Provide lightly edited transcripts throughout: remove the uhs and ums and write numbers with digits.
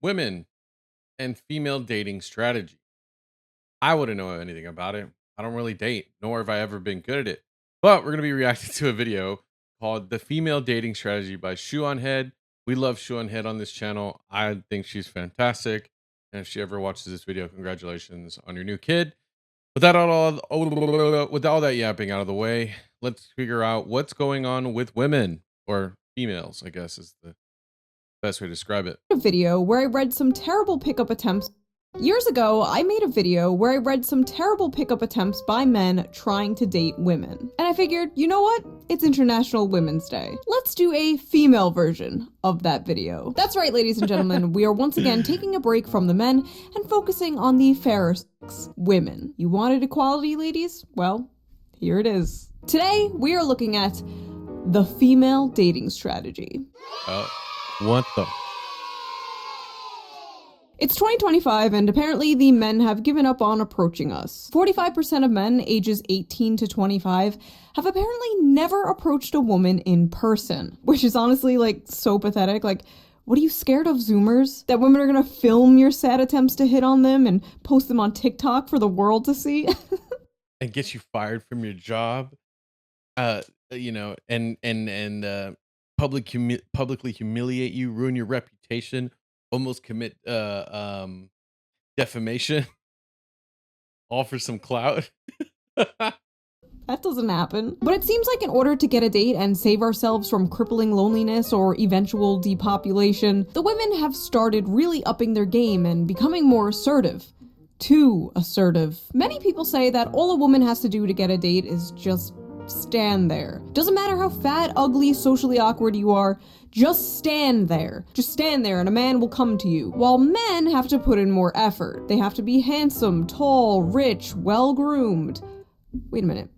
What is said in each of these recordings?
women and female dating strategy. I wouldn't know anything about it. I don't really date, nor have I ever been good at it. But we're going to be reacting to a video called The Female Dating Strategy by Shoe on Head. We love Shoe on Head on this channel. I think she's fantastic. And if she ever watches this video, congratulations on your new kid. With all that yapping out of the way, let's figure out what's going on with women or females, I guess is the best way to describe it. A video where I read some terrible pickup attempts. Years ago, I made a video where I read some terrible pickup attempts by men trying to date women. And I figured, you know what? It's International Women's Day. Let's do a female version of that video. That's right, ladies and gentlemen, we are once again taking a break from the men and focusing on the fairer sex, women. You wanted equality, ladies? Well, here it is. Today, we are looking at the female dating strategy. What the? It's 2025 and apparently the men have given up on approaching us. 45% of men ages 18 to 25 have apparently never approached a woman in person, which is honestly like so pathetic. Like, what are you scared of, Zoomers? That women are gonna film your sad attempts to hit on them and post them on TikTok for the world to see? And get you fired from your job, and publicly humiliate you, ruin your reputation, almost commit defamation, all for some clout. That doesn't happen. But it seems like in order to get a date and save ourselves from crippling loneliness or eventual depopulation, the women have started really upping their game and becoming more assertive. Too assertive. Many people say that all a woman has to do to get a date is just stand there. Doesn't matter how fat, ugly, socially awkward you are, just stand there. Just stand there and a man will come to you. While men have to put in more effort. They have to be handsome, tall, rich, well-groomed. Wait a minute.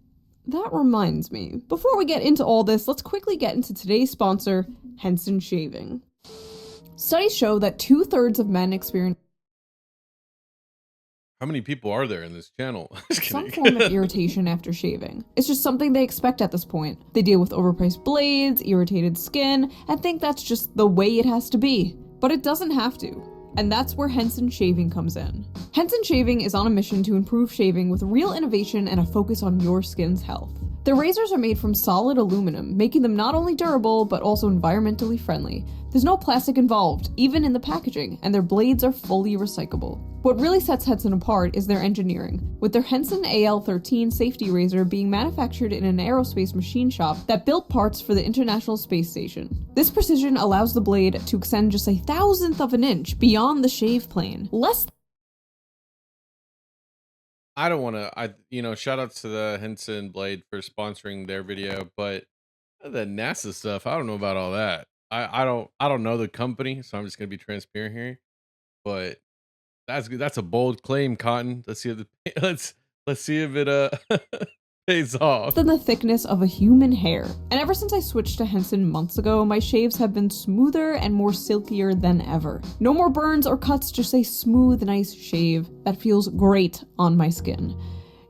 That reminds me. Before we get into all this, let's quickly get into today's sponsor, Henson Shaving. Studies show that 2/3 of men experience How many people are there in this channel? some form of irritation after shaving. It's just something they expect at this point. They deal with overpriced blades, irritated skin, and think that's just the way it has to be. But it doesn't have to. And that's where Henson Shaving comes in. Henson Shaving is on a mission to improve shaving with real innovation and a focus on your skin's health. Their razors are made from solid aluminum, making them not only durable, but also environmentally friendly. There's no plastic involved, even in the packaging, and their blades are fully recyclable. What really sets Henson apart is their engineering, with their Henson AL-13 safety razor being manufactured in an aerospace machine shop that built parts for the International Space Station. This precision allows the blade to extend just 1/1000th of an inch beyond the shave plane. I don't want to, shout out to the Henson Blade for sponsoring their video, but the NASA stuff, I don't know about all that. I don't know the company, so I'm just gonna be transparent here. But that's a bold claim, Cotton. Let's see if let's see if it pays off. Than the thickness of a human hair. And ever since I switched to Henson months ago, my shaves have been smoother and more silkier than ever. No more burns or cuts, just a smooth, nice shave that feels great on my skin.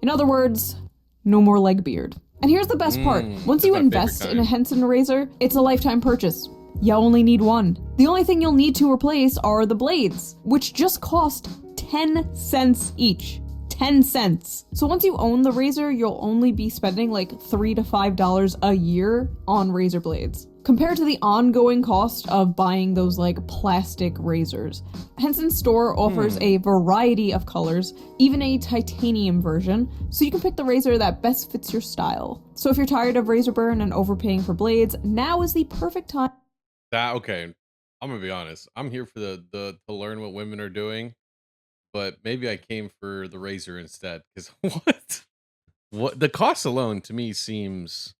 In other words, no more leg beard. And here's the best part. Once you invest in a Henson razor, it's a lifetime purchase. You only need one. The only thing you'll need to replace are the blades, which just cost 10 cents each. 10 cents. So once you own the razor, you'll only be spending like $3 to $5 a year on razor blades, compared to the ongoing cost of buying those like plastic razors. Henson's store offers a variety of colors, even a titanium version, so you can pick the razor that best fits your style. So if you're tired of razor burn and overpaying for blades, now is the perfect time. Okay, I'm gonna be honest. I'm here for the to learn what women are doing, but maybe I came for the razor instead. Because what the cost alone to me seems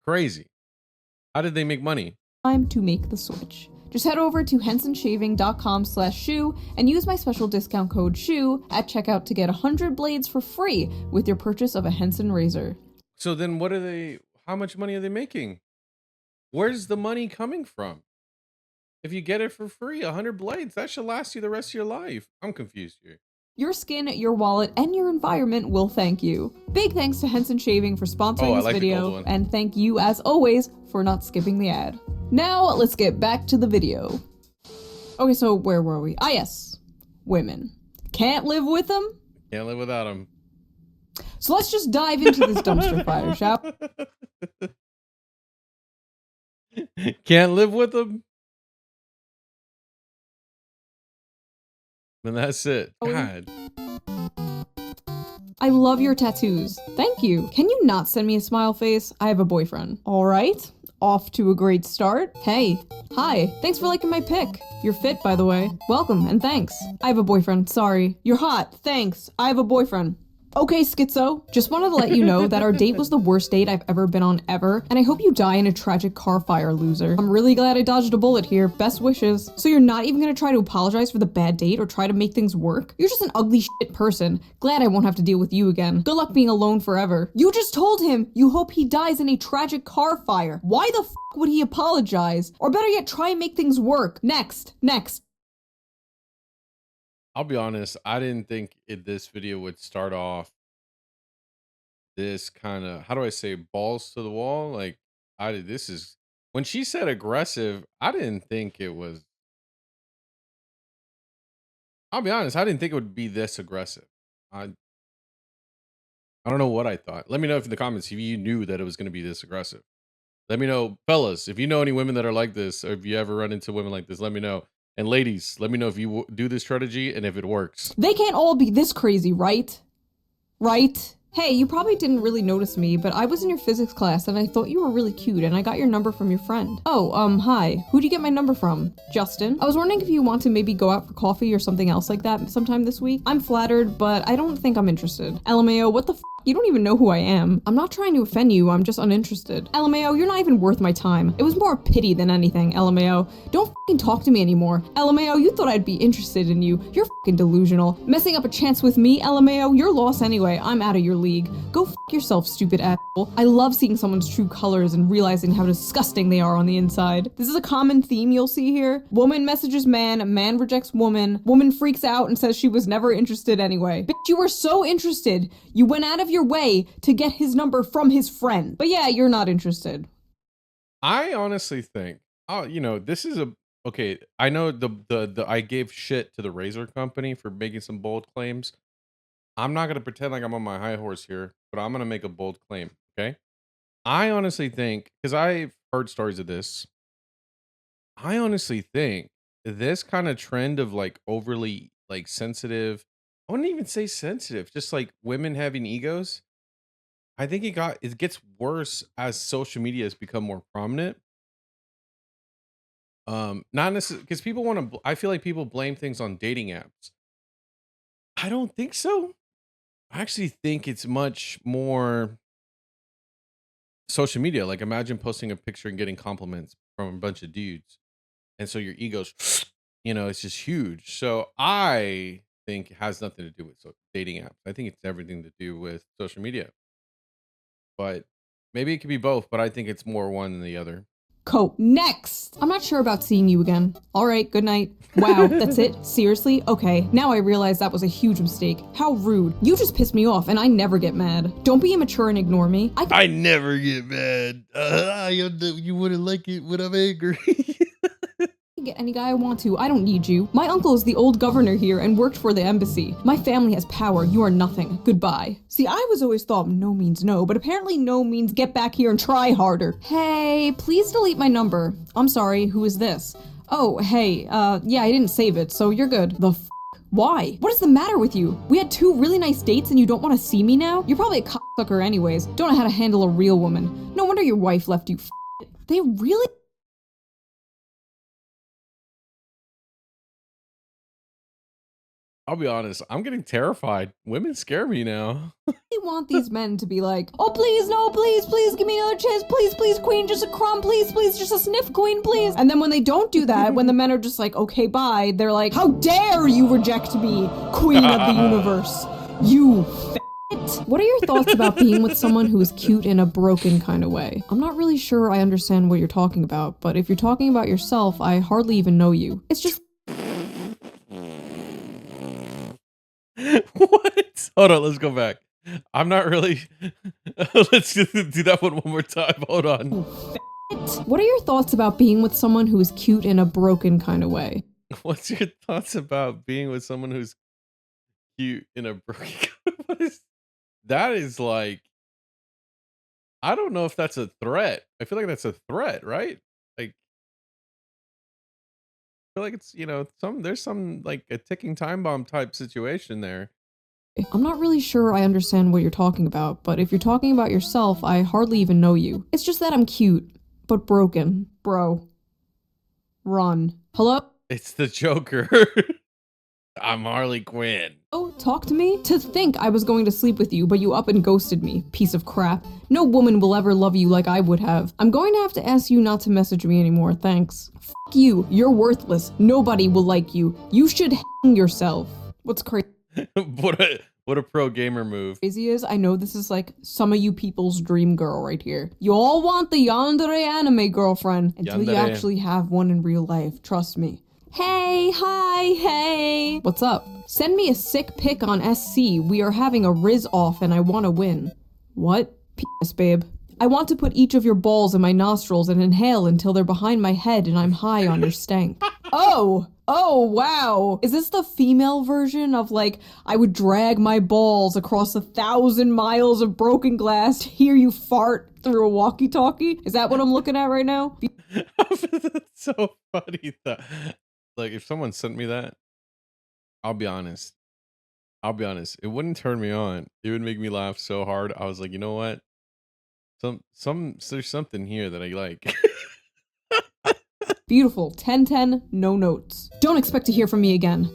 crazy. How did they make money? Time to make the switch. Just head over to hensonshaving.com/shoe and use my special discount code SHOE at checkout to get 100 blades for free with your purchase of a Henson razor. So then how much money are they making? Where's the money coming from? If you get it for free, 100 blades, that should last you the rest of your life. I'm confused here. Your skin, your wallet, and your environment will thank you. Big thanks to Henson Shaving for sponsoring this video, and thank you, as always, for not skipping the ad. Now, let's get back to the video. Okay, so where were we? Ah, yes. Women. Can't live with them? Can't live without them. So let's just dive into this dumpster fire, shall we? Can't live with them? And that's it. God. I love your tattoos. Thank you. Can you not send me a smile face? I have a boyfriend. All right. Off to a great start. Hey. Hi. Thanks for liking my pic. You're fit, by the way. Welcome and thanks. I have a boyfriend. Sorry. You're hot. Thanks. I have a boyfriend. Okay, Schizo, just wanted to let you know that our date was the worst date I've ever been on ever, and I hope you die in a tragic car fire, loser. I'm really glad I dodged a bullet here. Best wishes. So you're not even gonna try to apologize for the bad date or try to make things work? You're just an ugly shit person. Glad I won't have to deal with you again. Good luck being alone forever. You just told him you hope he dies in a tragic car fire. Why the f would he apologize? Or better yet, try and make things work. Next. I'll be honest, I didn't think this video would start off this kind of, how do I say, balls to the wall. Like, this is, when she said aggressive, I didn't think it was, I'll be honest, I didn't think it would be this aggressive. I don't know what I thought. Let me know if in the comments if you knew that it was going to be this aggressive. Let me know, fellas, if you know any women that are like this, or if you ever run into women like this, let me know. And ladies, let me know if you do this strategy and if it works. They can't all be this crazy, right? Right? Hey, you probably didn't really notice me, but I was in your physics class and I thought you were really cute and I got your number from your friend. Oh, hi. Who'd you get my number from? Justin? I was wondering if you want to maybe go out for coffee or something else like that sometime this week. I'm flattered, but I don't think I'm interested. LMAO, what the f? You don't even know who I am. I'm not trying to offend you, I'm just uninterested. LMAO, you're not even worth my time. It was more pity than anything, LMAO. Don't f***ing talk to me anymore. LMAO, you thought I'd be interested in you. You're f***ing delusional. Messing up a chance with me, LMAO, you're lost anyway. I'm out of your league. Go f*** yourself, stupid asshole. I love seeing someone's true colors and realizing how disgusting they are on the inside. This is a common theme you'll see here. Woman messages man, man rejects woman, woman freaks out and says she was never interested anyway. Bitch, you were so interested. You went out of your way to get his number from his friend. But yeah, you're not interested. I honestly think, this is okay. I know the I gave shit to the razor company for making some bold claims. I'm not gonna pretend like I'm on my high horse here, but I'm gonna make a bold claim. Okay. I honestly think, because I've heard stories of this, I honestly think this kind of trend of like overly like sensitive, I wouldn't even say sensitive, just like women having egos. I think it gets worse as social media has become more prominent. Not necessarily because people want to. I feel like people blame things on dating apps. I don't think so. I actually think it's much more social media. Like, imagine posting a picture and getting compliments from a bunch of dudes, and so your ego's, it's just huge. So I think it has nothing to do with dating apps. I think it's everything to do with social media. But maybe it could be both, but I think it's more one than the other. Next! I'm not sure about seeing you again. Alright, good night. Wow, that's it? Seriously? Okay, now I realize that was a huge mistake. How rude. You just pissed me off and I never get mad. Don't be immature and ignore me. I never get mad. You wouldn't like it when I'm angry. Get any guy I want to. I don't need you. My uncle is the old governor here and worked for the embassy. My family has power. You are nothing. Goodbye. See, I was always thought no means no, but apparently no means get back here and try harder. Hey, please delete my number. I'm sorry, who is this? Oh, hey, yeah, I didn't save it, so you're good. The f***? Why? What is the matter with you? We had 2 really nice dates and you don't want to see me now? You're probably a cocksucker anyways. Don't know how to handle a real woman. No wonder your wife left you, f***. They really? I'll be honest, I'm getting terrified. Women scare me now. They want these men to be like, oh please, no, please, give me another chance, please, queen, just a crumb, please, just a sniff, queen, please. And then when they don't do that, when the men are just like, okay, bye, they're like, how dare you reject me, queen of the universe, you f***. What are your thoughts about being with someone who is cute in a broken kind of way? I'm not really sure I understand what you're talking about, but if you're talking about yourself, I hardly even know you. It's just What? Hold on, let's go back. I'm not really. Let's do that one more time. Hold on. What are your thoughts about being with someone who is cute in a broken kind of way? What's your thoughts about being with someone who's cute in a broken what is that is like I don't know if that's a threat. I feel like that's a threat, right? Like, I feel like it's, there's some like a ticking time bomb type situation there. I'm not really sure I understand what you're talking about, but if you're talking about yourself, I hardly even know you. It's just that I'm cute, but broken. Bro. Run. Hello? It's the Joker. I'm Harley Quinn. Oh, talk to me? To think I was going to sleep with you, but you up and ghosted me, piece of crap. No woman will ever love you like I would have. I'm going to have to ask you not to message me anymore, thanks. Fuck you, you're worthless. Nobody will like you. You should hang yourself. What's crazy What a pro gamer move. is, I know this is like some of you people's dream girl right here. You all want the yandere anime girlfriend until you Yandere. actually have one in real life, trust me. Hey, hi, hey. What's up? Send me a sick pic on SC. We are having a Riz off and I want to win. What? P.S. babe. I want to put each of your balls in my nostrils and inhale until they're behind my head and I'm high on your stank. Oh, wow. Is this the female version of like, I would drag my balls across 1,000 miles of broken glass to hear you fart through a walkie-talkie? Is that what I'm looking at right now? That's so funny though. Like if someone sent me that, I'll be honest. I'll be honest. It wouldn't turn me on. It would make me laugh so hard. I was like, you know what? There's something here that I like. Beautiful. 10-10, no notes. Don't expect to hear from me again.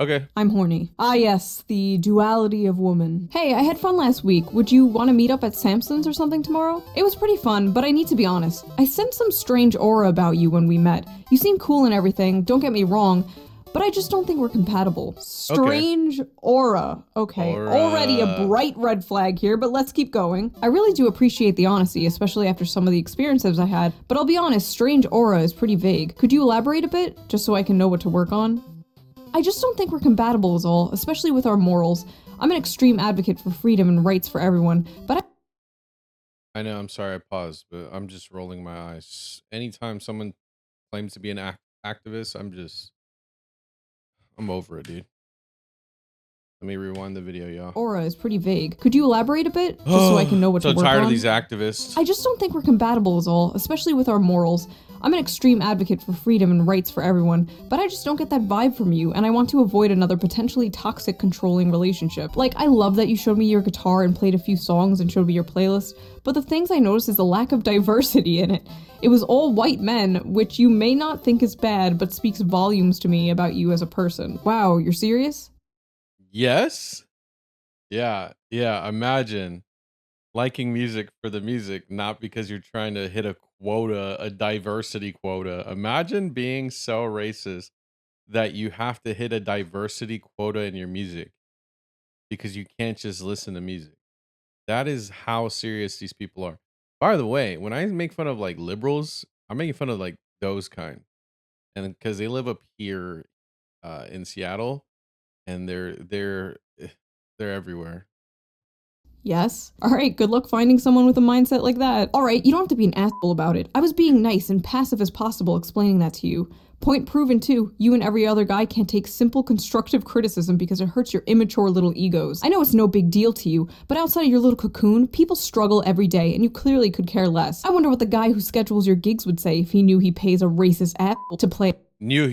Okay. I'm horny. Ah yes, the duality of woman. Hey, I had fun last week. Would you want to meet up at Samson's or something tomorrow? It was pretty fun, but I need to be honest. I sensed some strange aura about you when we met. You seem cool and everything, don't get me wrong, but I just don't think we're compatible. Strange aura. Okay, Aura. already a bright red flag here, but let's keep going. I really do appreciate the honesty, especially after some of the experiences I had, but I'll be honest, strange aura is pretty vague. Could you elaborate a bit, just so I can know what to work on? I just don't think we're compatible is all, especially with our morals. I'm an extreme advocate for freedom and rights for everyone, but I know, I'm sorry I paused, but I'm just rolling my eyes. Anytime someone claims to be an activist, I'm over it, dude. Let me rewind the video, y'all. aura is pretty vague. Could you elaborate a bit, just so I can know what to work on? So tired of these activists. I just don't think we're compatible is all, especially with our morals. I'm an extreme advocate for freedom and rights for everyone, but I just don't get that vibe from you, and I want to avoid another potentially toxic, controlling relationship. Like, I love that you showed me your guitar and played a few songs and showed me your playlist, but the things I noticed is the lack of diversity in it. It was all white men, which you may not think is bad, but speaks volumes to me about you as a person. Wow, you're serious? Yes. Yeah. Imagine liking music for the music, not because you're trying to hit a quota, a diversity quota. Imagine being so racist that you have to hit a diversity quota in your music because you can't just listen to music. That is how serious these people are. By the way, when I make fun of like liberals, I'm making fun of like those kind. And because they live up here in Seattle and they're everywhere. Yes. Alright, good luck finding someone with a mindset like that. Alright, you don't have to be an asshole about it. I was being nice and passive as possible explaining that to you. Point proven too, you and every other guy can't take simple constructive criticism because it hurts your immature little egos. I know it's no big deal to you, but outside of your little cocoon, people struggle every day and you clearly could care less. I wonder what the guy who schedules your gigs would say if he knew he pays a racist asshole to play. I knew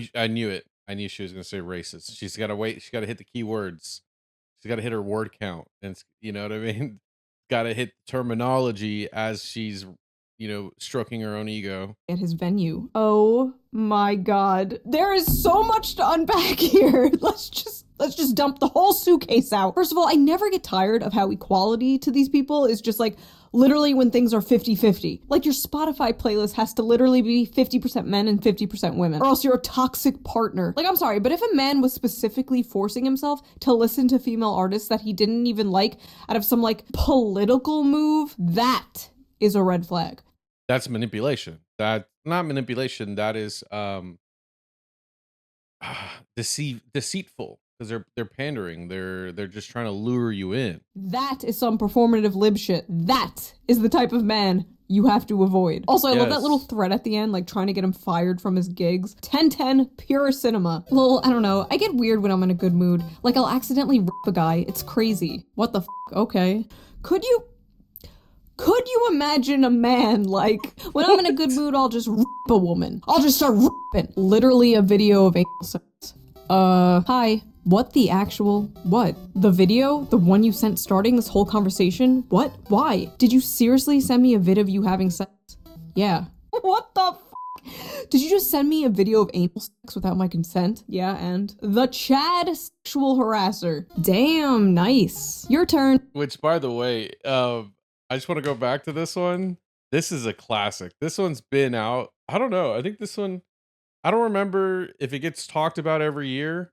it. I knew she was gonna say racist. She's gotta wait, she's gotta hit the keywords. She's gotta hit her word count. And you know what I mean? Gotta hit terminology as she's stroking her own ego. At his venue. Oh my god. There is so much to unpack here. Let's just dump the whole suitcase out. First of all, I never get tired of how equality to these people is just like literally when things are 50-50. Like your Spotify playlist has to literally be 50% men and 50% women, or else you're a toxic partner. Like, I'm sorry, but if a man was specifically forcing himself to listen to female artists that he didn't even like out of some like political move, that is a red flag. That's manipulation. That's not manipulation. That is deceitful because they're pandering. They're just trying to lure you in. That is some performative lib shit. That is the type of man you have to avoid. Also, I love that little Yes. thread at the end, like trying to get him fired from his gigs. 1010, pure cinema. Lol, I don't know. I get weird when I'm in a good mood. Like, I'll accidentally rip a guy. It's crazy. What the f? Okay. Could you imagine a man, like, when I'm in a good mood, I'll just rip a woman. I'll just start ripping. Literally a video of anal sex. Hi. What the actual? What? The video? The one you sent starting this whole conversation? What? Why? Did you seriously send me a vid of you having sex? Yeah. What the f? Did you just send me a video of anal sex without my consent? Yeah, and? The Chad sexual harasser. Damn, nice. Your turn. Which, by the way, I just want to go back to this one. This is a classic. This one's been out. I don't know. I think this one, I don't remember if it gets talked about every year,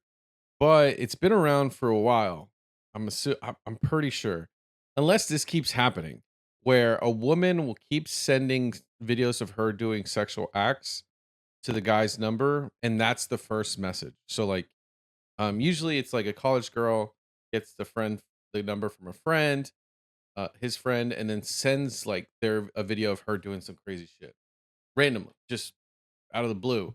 but it's been around for a while. I'm pretty sure, unless this keeps happening, where a woman will keep sending videos of her doing sexual acts to the guy's number, and that's the first message. So like, usually it's like a college girl gets the number from a friend, his friend, and then sends like a video of her doing some crazy shit randomly, just out of the blue,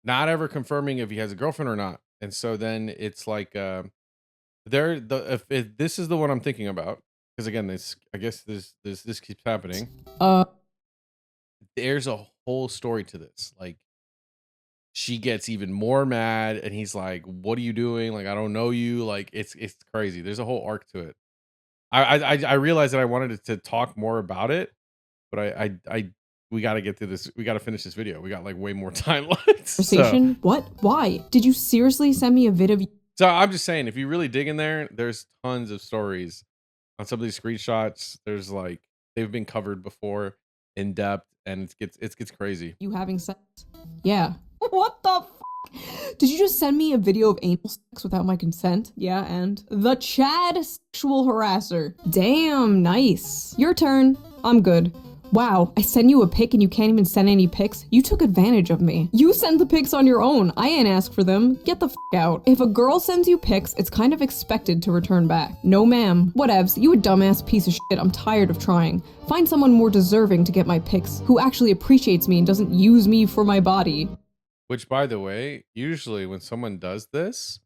not ever confirming if he has a girlfriend or not. And so then it's like, if this is the one I'm thinking about, because again, I guess this keeps happening. There's a whole story to this. Like, she gets even more mad, and he's like, "What are you doing? Like, I don't know you." Like, it's crazy. There's a whole arc to it. I realized that I wanted to talk more about it, but we got to get through this. We got to finish this video. We got like way more time left. Conversation? What? Why? Did you seriously send me a vid of you? So I'm just saying, if you really dig in there, there's tons of stories on some of these screenshots. There's like, they've been covered before in depth, and it gets crazy. You having sex? Yeah. What the f? Did you just send me a video of anal sex without my consent? Yeah, and? The Chad sexual harasser. Damn, nice. Your turn. I'm good. Wow, I send you a pic and you can't even send any pics? You took advantage of me. You send the pics on your own. I ain't asked for them. Get the f out. If a girl sends you pics, it's kind of expected to return back. No ma'am. Whatevs, you a dumbass piece of shit. I'm tired of trying. Find someone more deserving to get my pics, who actually appreciates me and doesn't use me for my body. Which, by the way, usually when someone does this,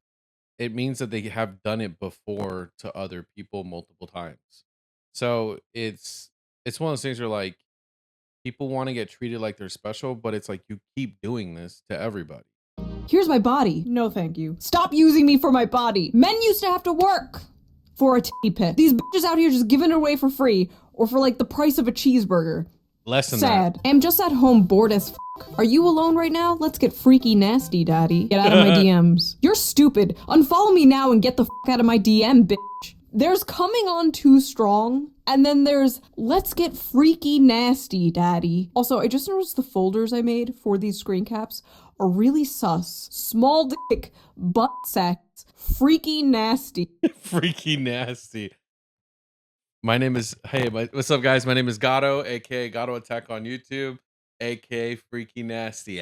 it means that they have done it before to other people multiple times. So it's one of those things where like, people want to get treated like they're special, but it's like, you keep doing this to everybody. Here's my body. No, thank you. Stop using me for my body. Men used to have to work for a titty pic. These bitches out here just giving it away for free, or for like the price of a cheeseburger. Less than Sad. that. I'm just at home bored as f. Are you alone right now? Let's get freaky nasty, daddy. Get out of my DMs. You're stupid. Unfollow me now and get the f out of my DM, bitch. There's coming on too strong, and then there's let's get freaky nasty, daddy. Also, I just noticed the folders I made for these screen caps are really sus. Small dick, butt sex, freaky nasty. Freaky nasty. My name is, what's up guys? My name is Gato, aka Gato Attack on YouTube, aka Freaky Nasty.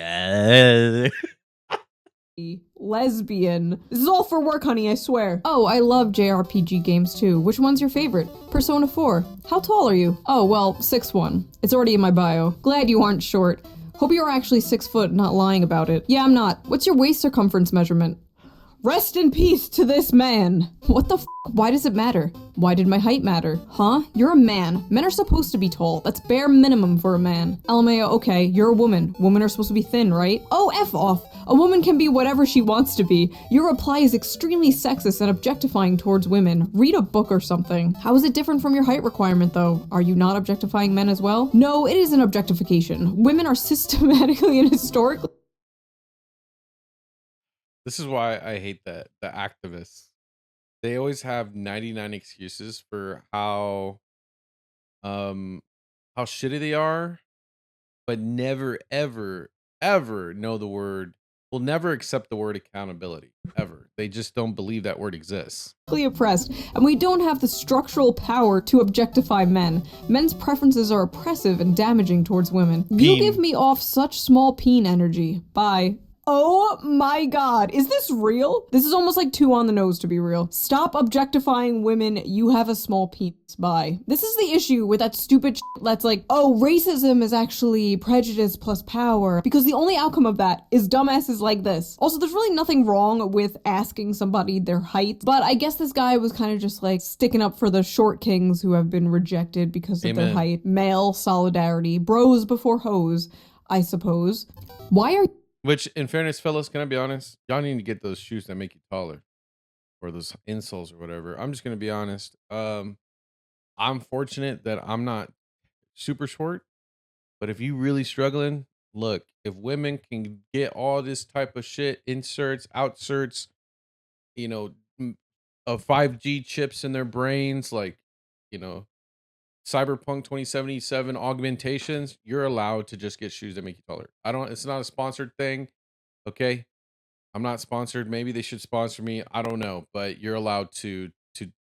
Lesbian. This is all for work, honey, I swear. Oh, I love JRPG games too. Which one's your favorite? Persona 4. How tall are you? Oh, well, 6'1". It's already in my bio. Glad you aren't short. Hope you're actually 6 foot, not lying about it. Yeah, I'm not. What's your waist circumference measurement? Rest in peace to this man. What the f? Why does it matter? Why did my height matter? Huh? You're a man. Men are supposed to be tall. That's bare minimum for a man. LMAO, okay, you're a woman. Women are supposed to be thin, right? Oh, F off. A woman can be whatever she wants to be. Your reply is extremely sexist and objectifying towards women. Read a book or something. How is it different from your height requirement, though? Are you not objectifying men as well? No, it is an objectification. Women are systematically and historically... This is why I hate the activists. They always have 99 excuses for how shitty they are, but never ever know the word, will never accept the word accountability ever. They just don't believe that word exists. Oppressed, and we don't have the structural power to objectify men. Men's preferences are oppressive and damaging towards women. You give me off such small peen energy. Bye. Oh my god, is this real? This is almost like too on the nose to be real. Stop objectifying women, you have a small penis. Bye. This is the issue with that stupid that's like, oh, racism is actually prejudice plus power, because the only outcome of that is dumbasses like this. Also, there's really nothing wrong with asking somebody their height, but I guess this guy was kind of just like sticking up for the short kings who have been rejected because of their Amen. height. Male solidarity, bros before hoes, I suppose. Why are Which, in fairness, fellas, can I be honest? Y'all need to get those shoes that make you taller, or those insoles or whatever. I'm just gonna be honest. I'm fortunate that I'm not super short, but if you really struggling, look, if women can get all this type of shit, inserts, outserts, you know, of 5G chips in their brains, like, you know, Cyberpunk 2077 augmentations, you're allowed to just get shoes that make you taller. I don't, it's not a sponsored thing. Okay. I'm not sponsored. Maybe they should sponsor me. I don't know, but you're allowed to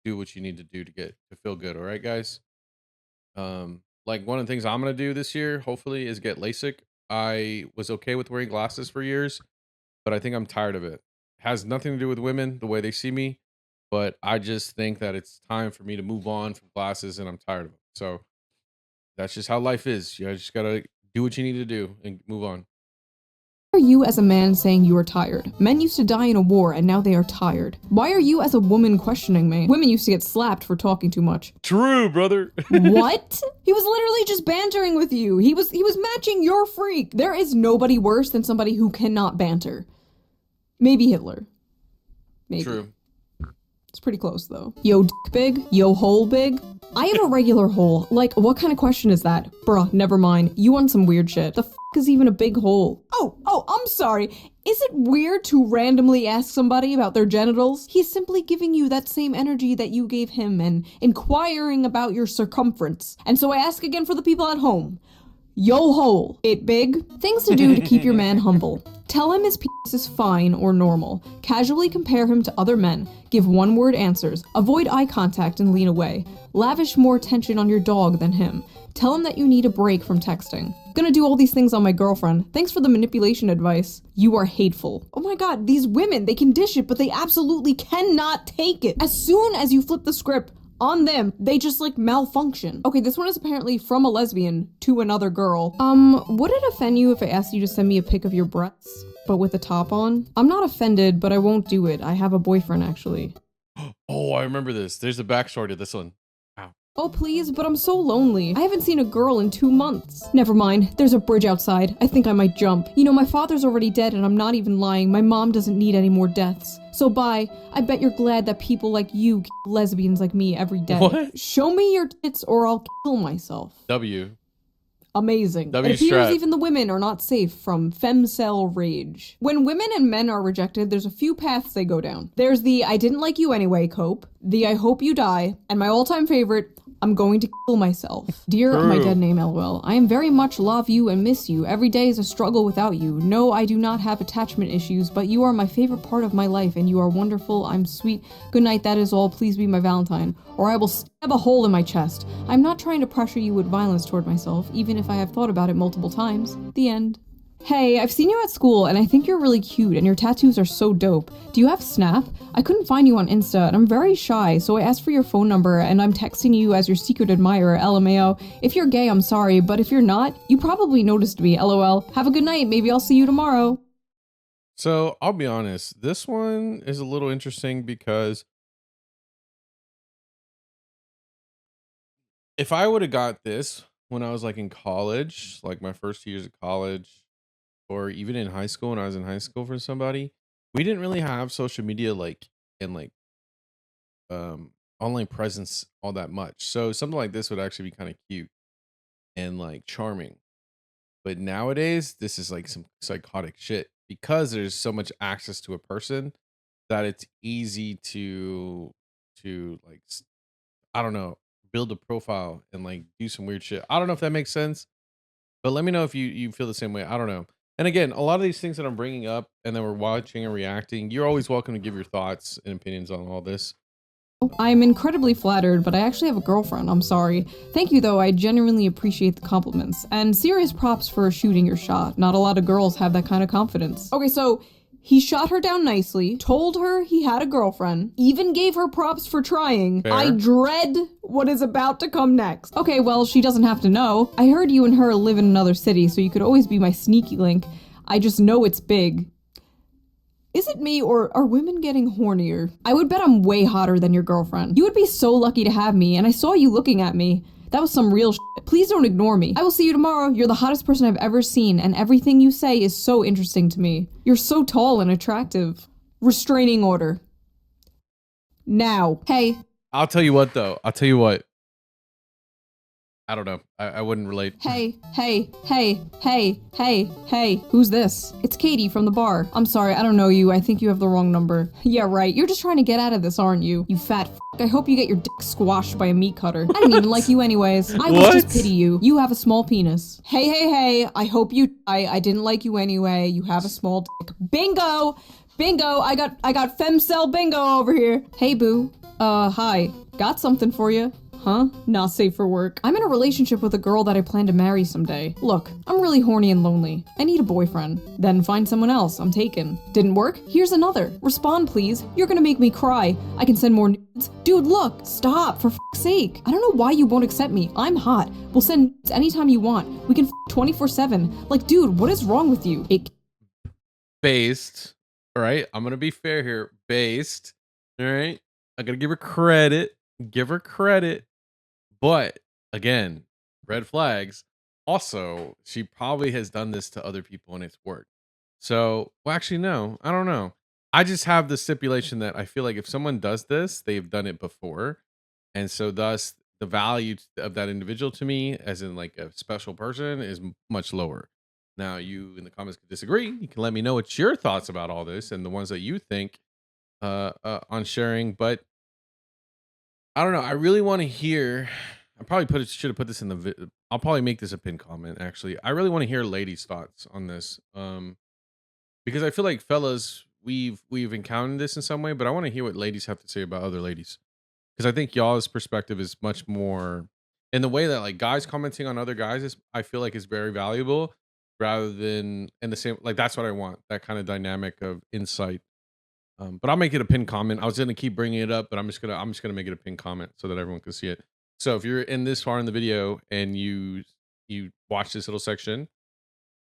do what you need to do to get to feel good. All right, guys. Like one of the things I'm gonna do this year, hopefully, is get LASIK. I was okay with wearing glasses for years, but I think I'm tired of it. Has nothing to do with women, the way they see me, but I just think that it's time for me to move on from glasses, and I'm tired of them. So that's just how life is. You just gotta do what you need to do and move on. are you as a man saying you are tired? Men used to die in a war and now they are tired. Why are you as a woman questioning me? Women used to get slapped for talking too much. True, brother. What? He was literally just bantering with you. He was matching your freak. There is nobody worse than somebody who cannot banter. Maybe Hitler. Maybe. True. It's pretty close though. Yo dick big? Yo hole big? I have a regular hole. Like, what kind of question is that? Bruh, never mind. You want some weird shit. The f is even a big hole? Oh, I'm sorry. Is it weird to randomly ask somebody about their genitals? He's simply giving you that same energy that you gave him and inquiring about your circumference. And so I ask again for the people at home. Yo hole, it big? Things to do to keep your man humble. Tell him his penis is fine or normal. Casually compare him to other men. Give one-word answers. Avoid eye contact and lean away. Lavish more attention on your dog than him. Tell him that you need a break from texting. Gonna do all these things on my girlfriend. Thanks for the manipulation advice. You are hateful. Oh my god, these women, they can dish it, but they absolutely cannot take it. As soon as you flip the script on them, they just like malfunction. Okay, this one is apparently from a lesbian to another girl. Would it offend you if I asked you to send me a pic of your breasts, but with the top on? I'm not offended, but I won't do it. I have a boyfriend actually. Oh, I remember this. There's a backstory to this one. Wow. Oh please, but I'm so lonely. I haven't seen a girl in 2 months. Never mind, there's a bridge outside. I think I might jump. You know, my father's already dead and I'm not even lying. My mom doesn't need any more deaths. So bye. I bet you're glad that people like you kill lesbians like me every day. What? Show me your tits or I'll kill myself. W. Amazing. W It appears strap. even the women are not safe from femcel rage. When women and men are rejected, there's a few paths they go down. There's the I didn't like you anyway cope, the I hope you die, and my all-time favorite, I'm going to kill myself. Dear True. my dead name LOL, I am very much love you and miss you. Every day is a struggle without you. No, I do not have attachment issues, but you are my favorite part of my life and you are wonderful. I'm sweet. Good night, that is all. Please be my Valentine. Or I will stab a hole in my chest. I'm not trying to pressure you with violence toward myself, even if I have thought about it multiple times. The end. Hey, I've seen you at school and I think you're really cute and your tattoos are so dope. Do you have Snap? I couldn't find you on Insta and I'm very shy, so I asked for your phone number and I'm texting you as your secret admirer, LMAO. If you're gay, I'm sorry, but if you're not, you probably noticed me, LOL. Have a good night, maybe I'll see you tomorrow. So I'll be honest, this one is a little interesting because if I would have got this when I was like in college, like my first years of college, or even in high school when I was in high school for somebody, we didn't really have social media like and like online presence all that much. So something like this would actually be kind of cute and like charming. But nowadays, this is like some psychotic shit because there's so much access to a person that it's easy to like I don't know, build a profile and like do some weird shit. I don't know if that makes sense, but let me know if you feel the same way. I don't know. And again, a lot of these things that I'm bringing up and then we're watching and reacting, you're always welcome to give your thoughts and opinions on all this. I'm incredibly flattered, but I actually have a girlfriend, I'm sorry. Thank you though, I genuinely appreciate the compliments. And serious props for shooting your shot. Not a lot of girls have that kind of confidence. Okay, so he shot her down nicely, told her he had a girlfriend, even gave her props for trying. Fair. I dread what is about to come next. Okay, well, she doesn't have to know. I heard you and her live in another city, so you could always be my sneaky link. I just know it's big. Is it me, or are women getting hornier? I would bet I'm way hotter than your girlfriend. You would be so lucky to have me, and I saw you looking at me. That was some real shit. Please don't ignore me. I will see you tomorrow. You're the hottest person I've ever seen, and everything you say is so interesting to me. You're so tall and attractive. Restraining order. Now. Hey. I'll tell you what, though. I'll tell you what. I don't know. I wouldn't relate. Hey. Who's this? It's Katie from the bar. I'm sorry, I don't know you. I think you have the wrong number. Yeah, right. You're just trying to get out of this, aren't you? You fat f***. I hope you get your dick squashed by a meat cutter. I didn't even like you anyways. I would just pity you. You have a small penis. Hey. I hope you I didn't like you anyway. You have a small dick. Bingo! I got femcell bingo over here. Hey, boo. Hi. Got something for you. Huh? Not safe for work. I'm in a relationship with a girl that I plan to marry someday. Look, I'm really horny and lonely. I need a boyfriend. Then find someone else. I'm taken. Didn't work? Here's another. Respond, please. You're gonna make me cry. I can send more nudes. Dude, look. Stop, for f***'s sake. I don't know why you won't accept me. I'm hot. We'll send nudes anytime you want. We can f 24/7. Like, dude, what is wrong with you? Based. All right. I'm going to be fair here. Based. All right. I got to give her credit. But again, red flags. Also, she probably has done this to other people and it's worked. So, well, actually, no, I don't know. I just have the stipulation that I feel like if someone does this, they've done it before. And so, thus, the value of that individual to me, as in like a special person, is much lower. Now, you in the comments could disagree. You can let me know what's your thoughts about all this and the ones that you think on sharing. But I don't know. I really want to hear. I probably should have put this in the. I'll probably make this a pin comment. Actually, I really want to hear ladies' thoughts on this. Because I feel like fellas, we've encountered this in some way, but I want to hear what ladies have to say about other ladies. Because I think y'all's perspective is much more in the way that like guys commenting on other guys is. I feel like is very valuable, rather than in the same. Like that's what I want. That kind of dynamic of insight. But I'll make it a pin comment. I was gonna keep bringing it up, but I'm just gonna make it a pin comment so that everyone can see it. So if you're in this far in the video and you watch this little section,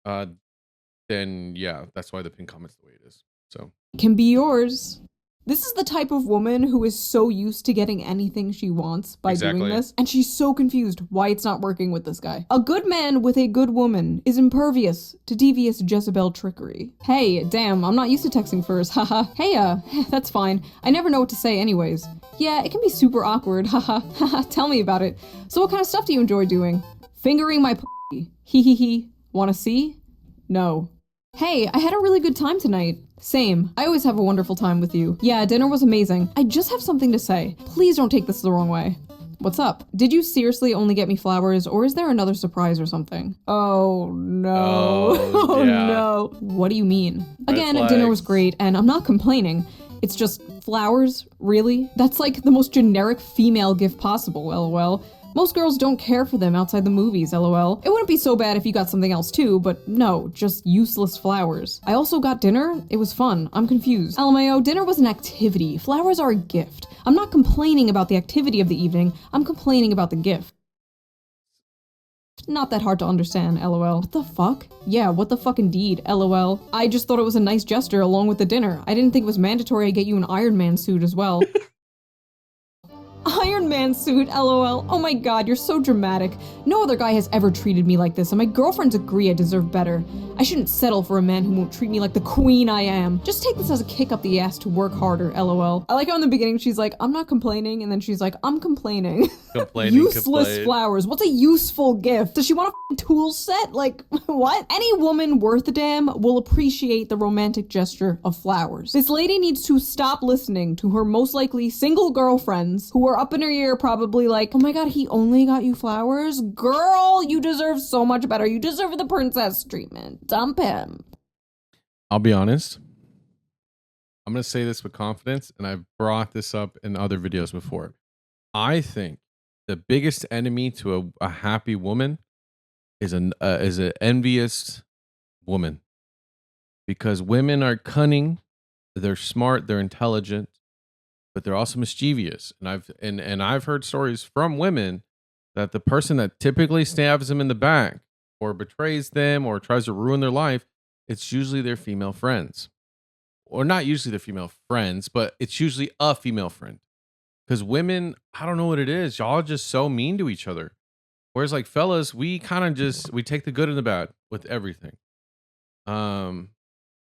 then yeah, that's why the pin comment's the way it is. So can be yours. This is the type of woman who is so used to getting anything she wants by doing this, and she's so confused why it's not working with this guy. A good man with a good woman is impervious to devious Jezebel trickery. Hey, damn, I'm not used to texting first, haha. Hey, that's fine. I never know what to say anyways. Yeah, it can be super awkward, haha. Haha, tell me about it. So what kind of stuff do you enjoy doing? Fingering my p***. Hee. Wanna see? No. Hey, I had a really good time tonight. Same. I always have a wonderful time with you. Yeah, dinner was amazing. I just have something to say. Please don't take this the wrong way. What's up? Did you seriously only get me flowers, or is there another surprise or something? Oh no. Oh yeah. no. What do you mean? Again, flags. dinner was great, and I'm not complaining. It's just flowers? Really? That's like the most generic female gift possible, lol. Most girls don't care for them outside the movies, lol. It wouldn't be so bad if you got something else too, but no, just useless flowers. I also got dinner. It was fun. I'm confused. LMAO, dinner was an activity. Flowers are a gift. I'm not complaining about the activity of the evening. I'm complaining about the gift. Not that hard to understand, lol. What the fuck? Yeah, what the fuck indeed, lol. I just thought it was a nice gesture along with the dinner. I didn't think it was mandatory I get you an Iron Man suit as well. Iron Man suit, lol. Oh my god, you're so dramatic. No other guy has ever treated me like this, and my girlfriends agree I deserve better. I shouldn't settle for a man who won't treat me like the queen I am. Just take this as a kick up the ass to work harder, lol. I like how in the beginning she's like, I'm not complaining, and then she's like, I'm complaining. Useless flowers. What's a useful gift? Does she want a tool set? Like, what? Any woman worth a damn will appreciate the romantic gesture of flowers. This lady needs to stop listening to her most likely single girlfriends who are up in her ear probably like, oh my god, he only got you flowers? Girl, you deserve so much better. You deserve the princess treatment. Dump him. I'll be honest. I'm going to say this with confidence, and I've brought this up in other videos before. I think the biggest enemy to a happy woman is an envious woman, because women are cunning, they're smart, they're intelligent, but they're also mischievous. And I've heard stories from women that the person that typically stabs them in the back or betrays them or tries to ruin their life, it's usually their female friends. Or not usually their female friends, but it's usually a female friend. Because women, I don't know what it is. Y'all are just so mean to each other. Whereas like fellas, we kind of just we take the good and the bad with everything. Um,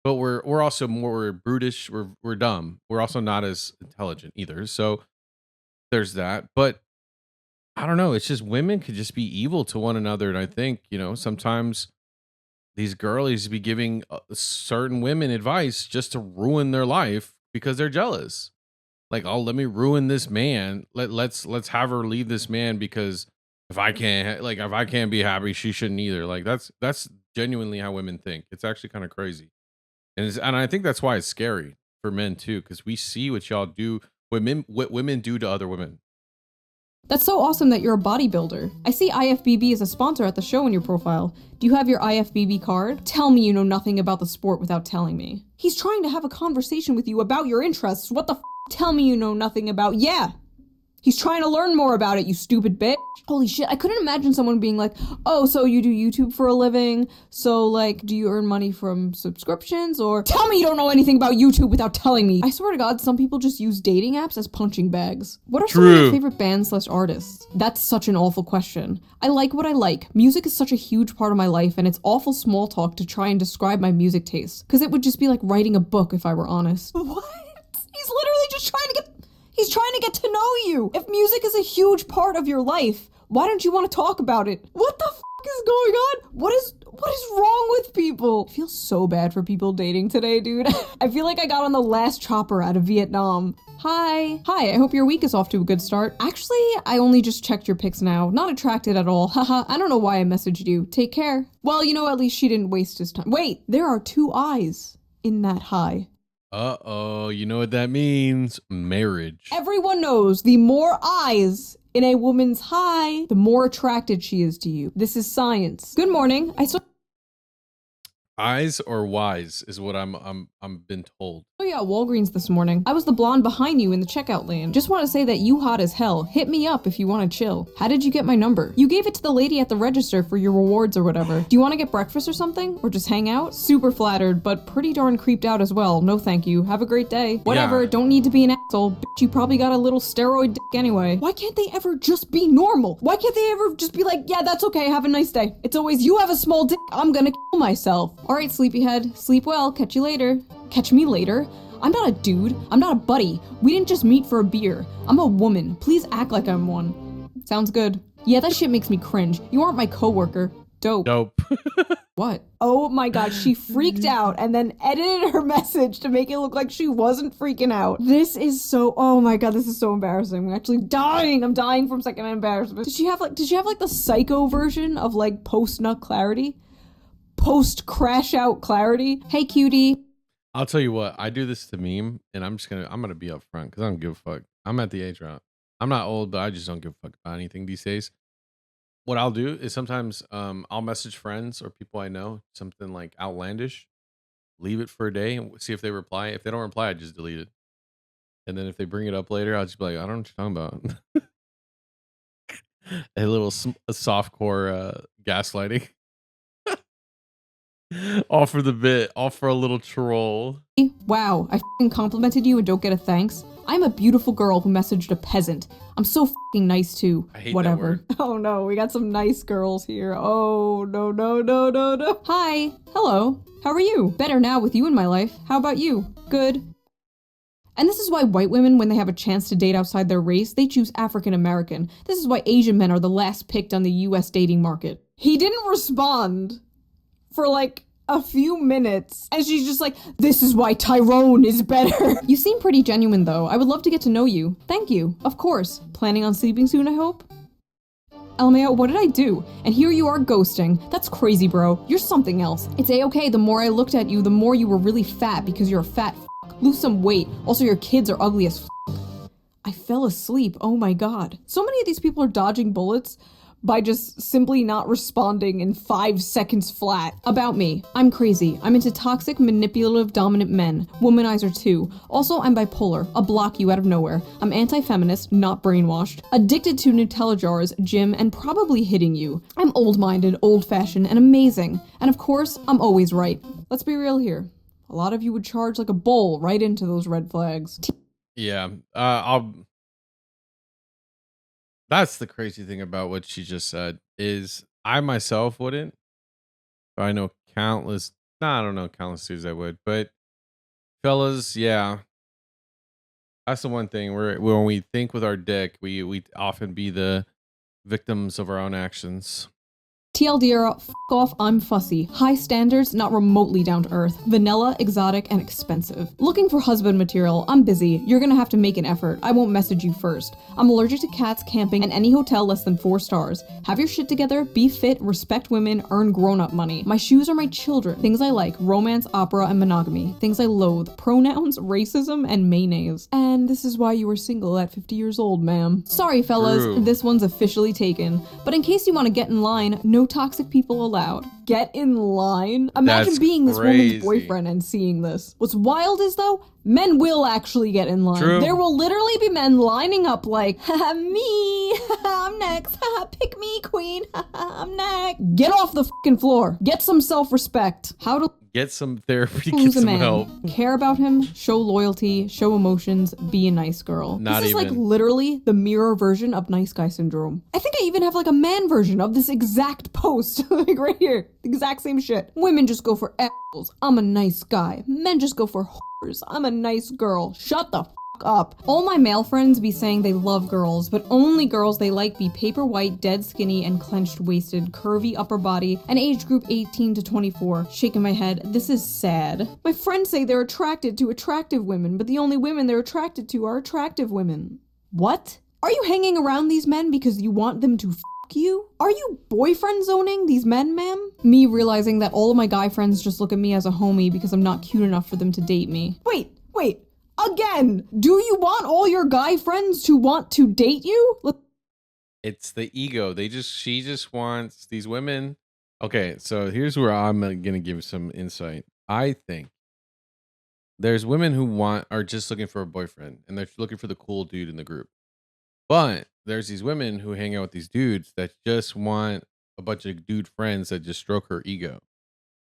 but we're also more brutish. We're dumb. We're also not as intelligent either. So there's that. But I don't know. It's just women could just be evil to one another, and I think sometimes these girlies be giving certain women advice just to ruin their life because they're jealous. Like, oh, let me ruin this man. Let's have her leave this man because if I can't be happy, she shouldn't either. Like that's genuinely how women think. It's actually kind of crazy, and I think that's why it's scary for men too, because we see what y'all do, what women do to other women. That's so awesome that you're a bodybuilder. I see IFBB as a sponsor at the show in your profile. Do you have your IFBB card? Tell me you know nothing about the sport without telling me. He's trying to have a conversation with you about your interests. What the f? Tell me you know nothing about— Yeah! He's trying to learn more about it, you stupid bitch. Holy shit, I couldn't imagine someone being like, oh, so you do YouTube for a living? So, like, do you earn money from subscriptions? Or tell me you don't know anything about YouTube without telling me. I swear to God, some people just use dating apps as punching bags. What are some of your favorite bands/artists? That's such an awful question. I like what I like. Music is such a huge part of my life, and it's awful small talk to try and describe my music taste. Because it would just be like writing a book if I were honest. What? He's literally just He's trying to get to know you. If music is a huge part of your life, why don't you want to talk about it? What the f is going on? What is wrong with people? I feel so bad for people dating today, dude. I feel like I got on the last chopper out of Vietnam. Hi, I hope your week is off to a good start. Actually, I only just checked your pics now. Not attracted at all. Haha, I don't know why I messaged you. Take care. Well, at least she didn't waste his time. Wait, there are 2 eyes in that hi. Uh-oh, you know what that means? Marriage. Everyone knows the more eyes in a woman's hi, the more attracted she is to you. This is science. Good morning. Eyes or wise is what I'm been told. Oh yeah, Walgreens this morning. I was the blonde behind you in the checkout lane. Just want to say that you hot as hell. Hit me up if you want to chill. How did you get my number? You gave it to the lady at the register for your rewards or whatever. Do you want to get breakfast or something? Or just hang out? Super flattered, but pretty darn creeped out as well. No thank you. Have a great day. Whatever, Don't need to be an asshole. Bitch, you probably got a little steroid dick anyway. Why can't they ever just be normal? Why can't they ever just be like, yeah, that's okay, have a nice day? It's always, you have a small dick, I'm gonna kill myself. Alright, sleepyhead. Sleep well. Catch you later. Catch me later? I'm not a dude. I'm not a buddy. We didn't just meet for a beer. I'm a woman. Please act like I'm one. Sounds good. Yeah, that shit makes me cringe. You aren't my coworker. Dope. What? Oh my god, she freaked out and then edited her message to make it look like she wasn't freaking out. This is so— oh my god, this is so embarrassing. I'm actually dying. I'm dying from secondhand embarrassment. Did she have like the psycho version of like post-nut clarity? Post-crash out clarity? Hey cutie. I'll tell you what, I do this to meme, and I'm gonna be upfront because I don't give a fuck. I'm at the age where I'm not old, but I just don't give a fuck about anything these days. What I'll do is sometimes I'll message friends or people I know something like outlandish, leave it for a day and see if they reply. If they don't reply, I just delete it. And then if they bring it up later, I'll just be like, I don't know what you're talking about. A little softcore gaslighting. All for the bit, all for a little troll. Wow, I f***ing complimented you and don't get a thanks? I'm a beautiful girl who messaged a peasant. I'm so f***ing nice too. I hate Whatever. that word. Oh no, we got some nice girls here. Oh no. Hi, hello, how are you? Better now with you in my life. How about you? Good. And this is why white women, when they have a chance to date outside their race, they choose African American. This is why Asian men are the last picked on the US dating market. He didn't respond for like a few minutes, and she's just like, this is why Tyrone is better. You seem pretty genuine though. I would love to get to know you. Thank you. Of course. Planning on sleeping soon, I hope? LMAO, what did I do? And here you are ghosting. That's crazy, bro. You're something else. It's a-okay. The more I looked at you, the more you were really fat because you're a fat f***. Lose some weight. Also, your kids are ugly as I fell asleep. Oh my god. So many of these people are dodging bullets by just simply not responding in 5 seconds flat. About me, I'm crazy. I'm into toxic, manipulative, dominant men. Womanizer too. Also, I'm bipolar. I'll block you out of nowhere. I'm anti-feminist, not brainwashed. Addicted to Nutella jars, gym, and probably hitting you. I'm old-minded, old-fashioned, and amazing. And of course, I'm always right. Let's be real here. A lot of you would charge like a bull right into those red flags. Yeah. I'll That's the crazy thing about what she just said is I myself wouldn't. But I know countless. Nah, I don't know countless dudes that would, but fellas, yeah, that's the one thing where when we think with our dick, we often be the victims of our own actions. TLDR, f off, I'm fussy. High standards, not remotely down to earth. Vanilla, exotic, and expensive. Looking for husband material, I'm busy. You're gonna have to make an effort. I won't message you first. I'm allergic to cats, camping, and any hotel less than 4 stars. Have your shit together, be fit, respect women, earn grown-up money. My shoes are my children. Things I like, romance, opera, and monogamy. Things I loathe, pronouns, racism, and mayonnaise. And this is why you were single at 50 years old, ma'am. Sorry, fellas, True. this one's officially taken. But in case you want to get in line, no toxic people allowed. Get in line? Imagine That's being this crazy. woman's boyfriend and seeing this. What's wild is though, men will actually get in line. True. There will literally be men lining up like, haha, me, I'm next, haha, pick me, queen, haha, I'm next. Get off the fucking floor. Get some self-respect. How to Get some therapy, get lose a some man. help. Care about him, show loyalty, show emotions, be a nice girl. Not this is like even. literally the mirror version of nice guy syndrome. I think I even have like a man version of this exact post. Like right here. Exact same shit. Women just go for assholes. I'm a nice guy. Men just go for whores. I'm a nice girl. Shut the fuck up. All my male friends be saying they love girls, but only girls they like be paper white, dead skinny, and clenched waisted, curvy upper body, and age group 18 to 24. Shaking my head. This is sad. My friends say they're attracted to attractive women, but the only women they're attracted to are attractive women. What? Are you hanging around these men because you want them to you? Are you boyfriend zoning these men, ma'am? Me realizing that all of my guy friends just look at me as a homie because I'm not cute enough for them to date me. Wait. Again, do you want all your guy friends to want to date you? It's the ego. She just wants these women. Okay, so here's where I'm gonna give some insight. I think there's women who are just looking for a boyfriend and they're looking for the cool dude in the group. But there's these women who hang out with these dudes that just want a bunch of dude friends that just stroke her ego.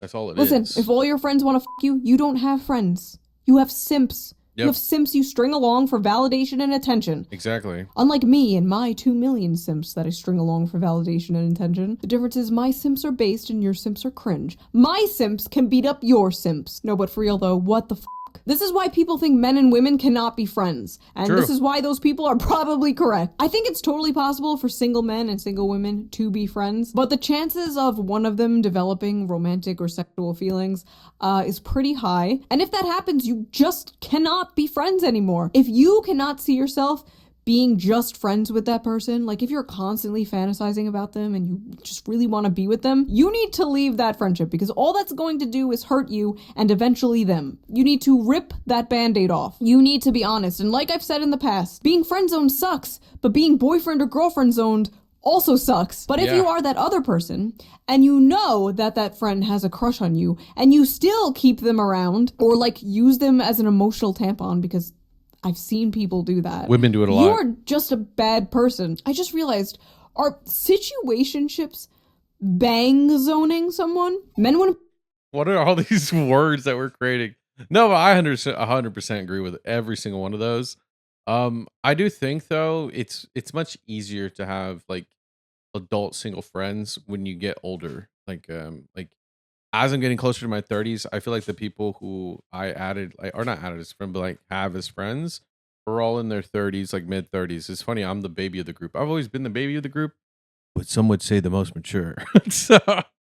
That's all it is. Listen, if all your friends want to fuck you, you don't have friends. You have simps. Yep. You have simps you string along for validation and attention. Exactly. Unlike me and my 2 million simps that I string along for validation and attention, the difference is my simps are based and your simps are cringe. My simps can beat up your simps. No, but for real though, what the f***? This is why people think men and women cannot be friends. And True. This is why those people are probably correct. I think it's totally possible for single men and single women to be friends, but the chances of one of them developing romantic or sexual feelings is pretty high. And if that happens, you just cannot be friends anymore. If you cannot see yourself being just friends with that person, like if you're constantly fantasizing about them and you just really want to be with them, you need to leave that friendship because all that's going to do is hurt you and eventually them. You need to rip that band-aid off. You need to be honest. And like I've said in the past, being friend zoned sucks, but being boyfriend or girlfriend zoned also sucks. But if you are that other person and you know that that friend has a crush on you and you still keep them around or like use them as an emotional tampon because I've seen people do that. Women do it a lot. You're just a bad person. I just realized, are situationships bang zoning someone? Men want to... What are all these words that we're creating? No, I 100% agree with every single one of those. I do think though, it's much easier to have like adult single friends when you get older. Like as I'm getting closer to my 30s, I feel like the people who I added, like, or not added as friend, but like have as friends, are all in their 30s, like mid 30s. It's funny, I'm the baby of the group. I've always been the baby of the group, but some would say the most mature. So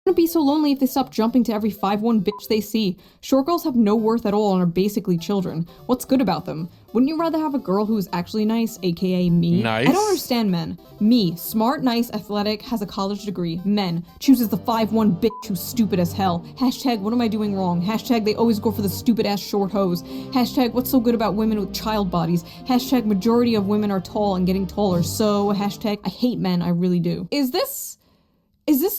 Wouldn't be so lonely if they stopped jumping to every 5'1" bitch they see. Short girls have no worth at all and are basically children. What's good about them? Wouldn't you rather have a girl who's actually nice, aka me? Nice. I don't understand men. Me, smart, nice, athletic, has a college degree. Men, chooses the 5'1" bitch who's stupid as hell. Hashtag, what am I doing wrong? Hashtag, they always go for the stupid ass short hose. Hashtag, what's so good about women with child bodies? Hashtag, majority of women are tall and getting taller. So, hashtag, I hate men, I really do. Is this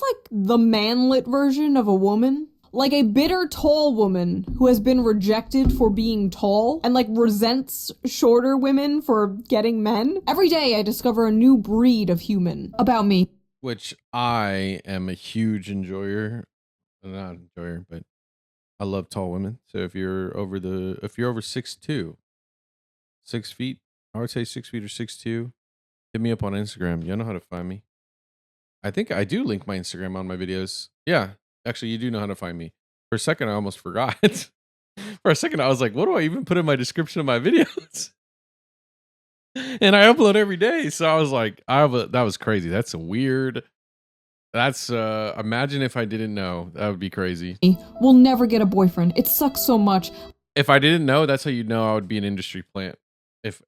like the manlit version of a woman? Like a bitter tall woman who has been rejected for being tall and like resents shorter women for getting men? Every day I discover a new breed of human about me. Which I am a huge enjoyer. Not enjoyer, but I love tall women. So if you're over 6'2", 6 feet, I would say 6 feet or 6'2", hit me up on Instagram. You know how to find me. I think I do link my Instagram on my videos. Yeah, actually, you do know how to find me. For a second, I almost forgot. For a second, I was like, what do I even put in my description of my videos? And I upload every day. So I was like, that was crazy. That's weird. That's, imagine if I didn't know. That would be crazy. Will never get a boyfriend. It sucks so much. If I didn't know, that's how you know I would be an industry plant. If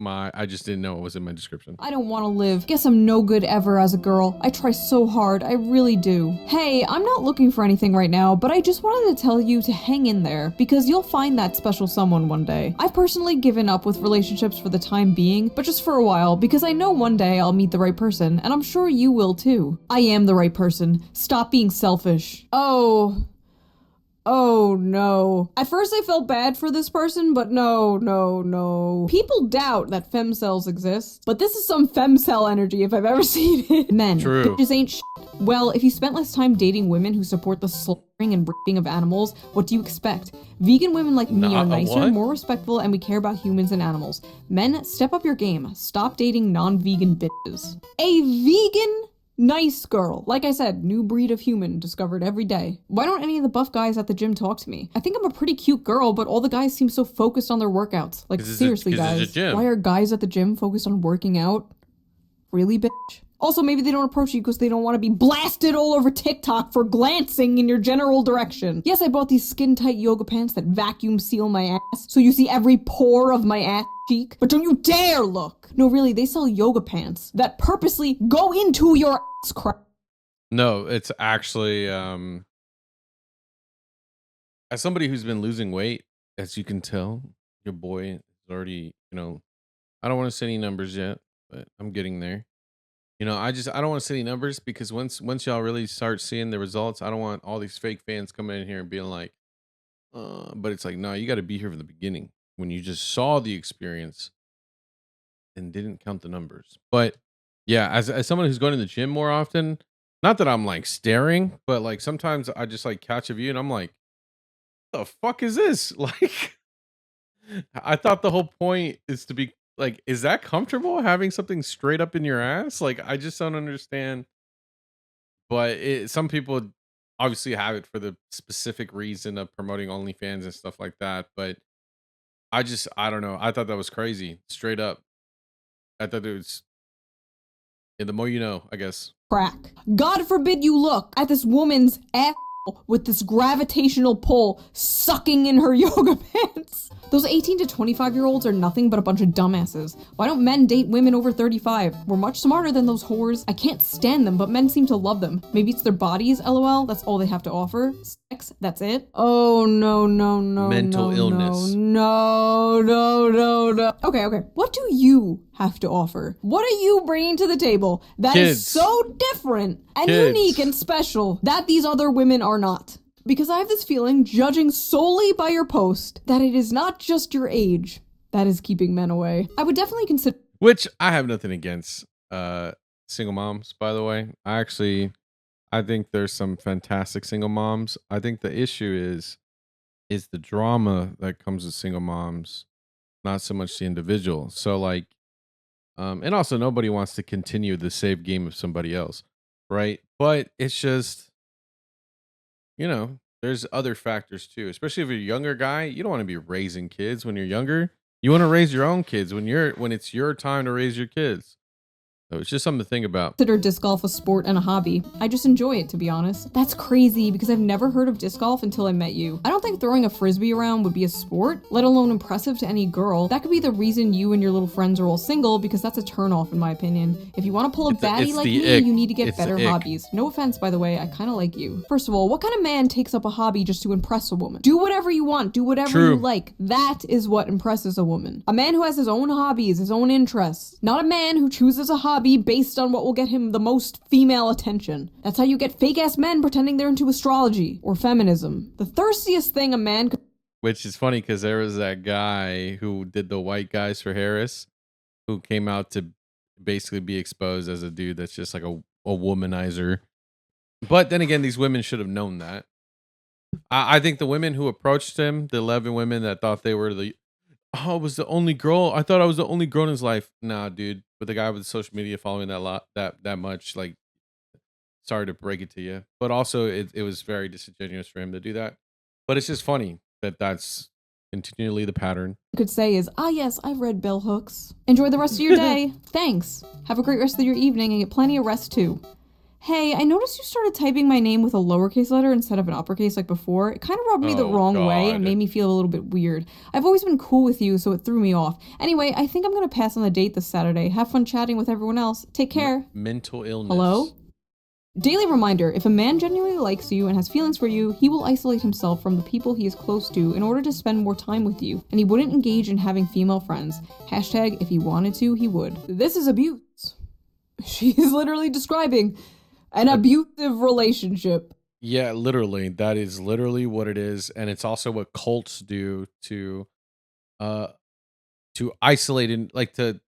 I just didn't know it was in my description. I don't want to live. Guess I'm no good ever as a girl. I try so hard. I really do. Hey, I'm not looking for anything right now, but I just wanted to tell you to hang in there because you'll find that special someone one day. I've personally given up with relationships for the time being, but just for a while because I know one day I'll meet the right person, and I'm sure you will too. I am the right person. Stop being selfish. Oh no. At first I felt bad for this person, but no. People doubt that femcells exist, but this is some femcell energy if I've ever seen it. Men, True. bitches ain't shit. Well, if you spent less time dating women who support the slaughtering and raping of animals, what do you expect? Vegan women like me are nicer, more respectful, and we care about humans and animals. Men, step up your game. Stop dating non-vegan bitches. A vegan nice girl. Like I said, new breed of human discovered every day. Why don't any of the buff guys at the gym talk to me? I think I'm a pretty cute girl, but all the guys seem so focused on their workouts. Like seriously, guys, why are guys at the gym focused on working out? Really, bitch? Also, maybe they don't approach you because they don't want to be blasted all over TikTok for glancing in your general direction. Yes, I bought these skin-tight yoga pants that vacuum seal my ass, so you see every pore of my ass cheek, but don't you dare look! No, really, they sell yoga pants that purposely go into your ass crack. No, it's actually, as somebody who's been losing weight, as you can tell, your boy is already, I don't want to say any numbers yet, but I'm getting there. I don't want to say any numbers because once y'all really start seeing the results, I don't want all these fake fans coming in here and being like, but it's like, no, you got to be here from the beginning when you just saw the experience and didn't count the numbers. But yeah, as someone who's going to the gym more often, not that I'm like staring, but like sometimes I just like catch a view and I'm like, the fuck is this? Like, I thought the whole point is to be like, is that comfortable having something straight up in your ass? Like, I just don't understand. But some people obviously have it for the specific reason of promoting OnlyFans and stuff like that. But I don't know. I thought that was crazy. Straight up. I thought it was, yeah, the more you know, I guess. Crack. God forbid you look at this woman's ass with this gravitational pull sucking in her yoga pants. Those 18 to 25-year-olds are nothing but a bunch of dumbasses. Why don't men date women over 35? We're much smarter than those whores. I can't stand them, but men seem to love them. Maybe it's their bodies, lol. That's all they have to offer. Sex, that's it. Oh, no. Mental illness. No. Okay. What do you have to offer? What are you bringing to the table that is so different and unique and special that these other women are not? Because I have this feeling, judging solely by your post, that it is not just your age that is keeping men away. I would definitely consider... Which I have nothing against single moms, by the way. I think there's some fantastic single moms. I think the issue is the drama that comes with single moms, not so much the individual. So like, and also nobody wants to continue the save game of somebody else, right? But it's just, there's other factors too, especially if you're a younger guy. You don't want to be raising kids when you're younger. You want to raise your own kids when it's your time to raise your kids. So it's just something to think about. Consider disc golf a sport and a hobby. I just enjoy it, to be honest. That's crazy because I've never heard of disc golf until I met you. I don't think throwing a frisbee around would be a sport, let alone impressive to any girl. That could be the reason you and your little friends are all single, because that's a turnoff in my opinion. If you want to pull a baddie like me, you need to get better hobbies. No offense, by the way, I kind of like you. First of all, what kind of man takes up a hobby just to impress a woman? Do whatever you want, do whatever you like. That is what impresses a woman. A man who has his own hobbies, his own interests. Not a man who chooses a hobby based on what will get him the most female attention. That's how you get fake-ass men pretending they're into astrology or feminism. The thirstiest thing a man could— Which is funny because there was that guy who did the White Guys for Harris who came out to basically be exposed as a dude that's just like a womanizer. But then again, these women should have known that. I think the women who approached him, the 11 women that thought they were I was the only girl. I thought I was the only girl in his life. Nah, dude. But the guy with social media following that much, like, sorry to break it to you, but also it was very disingenuous for him to do that. But it's just funny that that's continually the pattern. Could say is, ah yes, I've read bell hooks. Enjoy the rest of your day. Thanks. Have a great rest of your evening and get plenty of rest too. Hey, I noticed you started typing my name with a lowercase letter instead of an uppercase like before. It kind of rubbed me the wrong way and made me feel a little bit weird. I've always been cool with you, so it threw me off. Anyway, I think I'm gonna pass on the date this Saturday. Have fun chatting with everyone else. Take care. Mental illness. Hello? Daily reminder, if a man genuinely likes you and has feelings for you, he will isolate himself from the people he is close to in order to spend more time with you, and he wouldn't engage in having female friends. Hashtag, if he wanted to, he would. This is abuse. She is literally describing an abusive relationship. Yeah, literally. That is literally what it is. And it's also what cults do to isolate and like to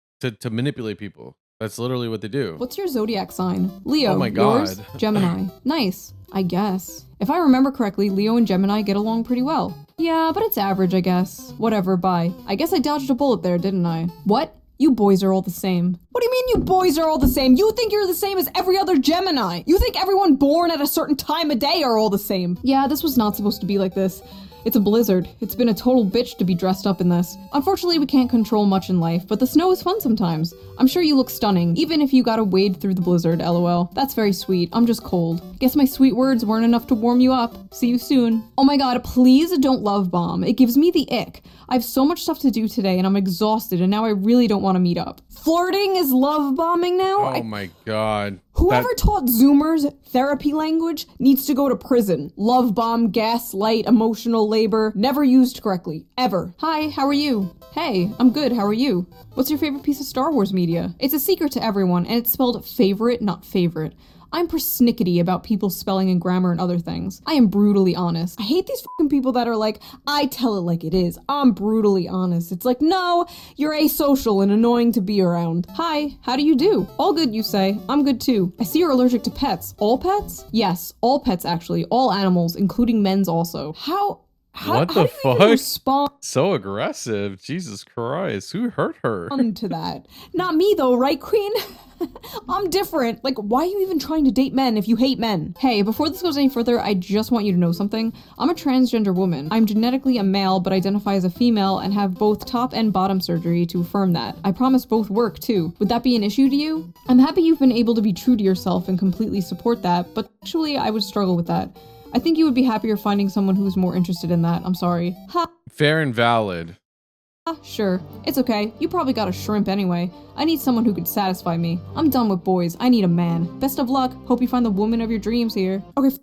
manipulate people. That's literally what they do. What's your zodiac sign? Leo. Oh my God. Yours? Gemini. Nice, I guess. If I remember correctly, Leo and Gemini get along pretty well. Yeah, but it's average, I guess. Whatever, bye. I guess I dodged a bullet there, didn't I? What? You boys are all the same. What do you mean you boys are all the same? You think you're the same as every other Gemini. You think everyone born at a certain time of day are all the same. Yeah, this was not supposed to be like this. It's a blizzard. It's been a total bitch to be dressed up in this. Unfortunately, we can't control much in life, but the snow is fun sometimes. I'm sure you look stunning, even if you gotta wade through the blizzard, lol. That's very sweet. I'm just cold. Guess my sweet words weren't enough to warm you up. See you soon. Oh my god, please don't love bomb. It gives me the ick. I have so much stuff to do today and I'm exhausted and now I really don't want to meet up. Flirting is love bombing now? Oh my god. Whoever taught Zoomers therapy language needs to go to prison. Love bomb, gaslight, emotional labor, never used correctly, ever. Hi, how are you? Hey, I'm good, how are you? What's your favorite piece of Star Wars media? It's a secret to everyone, and it's spelled favorite, not favorite. I'm persnickety about people's spelling and grammar and other things. I am brutally honest. I hate these fucking people that are like, I tell it like it is. I'm brutally honest. It's like, no, you're asocial and annoying to be around. Hi, how do you do? All good, you say. I'm good too. I see you're allergic to pets. All pets? Yes, all pets actually. All animals, including men's also. How do you even respond so aggressive? Jesus Christ, who hurt her? To that? Not me though, right, queen? I'm different. Like, why are you even trying to date men if you hate men? Hey, before this goes any further, I just want you to know something. I'm a transgender woman. I'm genetically a male, but identify as a female and have both top and bottom surgery to affirm that. I promise both work too. Would that be an issue to you? I'm happy you've been able to be true to yourself and completely support that, but actually I would struggle with that. I think you would be happier finding someone who's more interested in that. I'm sorry. Ha. Fair and valid. Sure. It's okay. You probably got a shrimp anyway. I need someone who could satisfy me. I'm done with boys. I need a man. Best of luck. Hope you find the woman of your dreams here. Okay.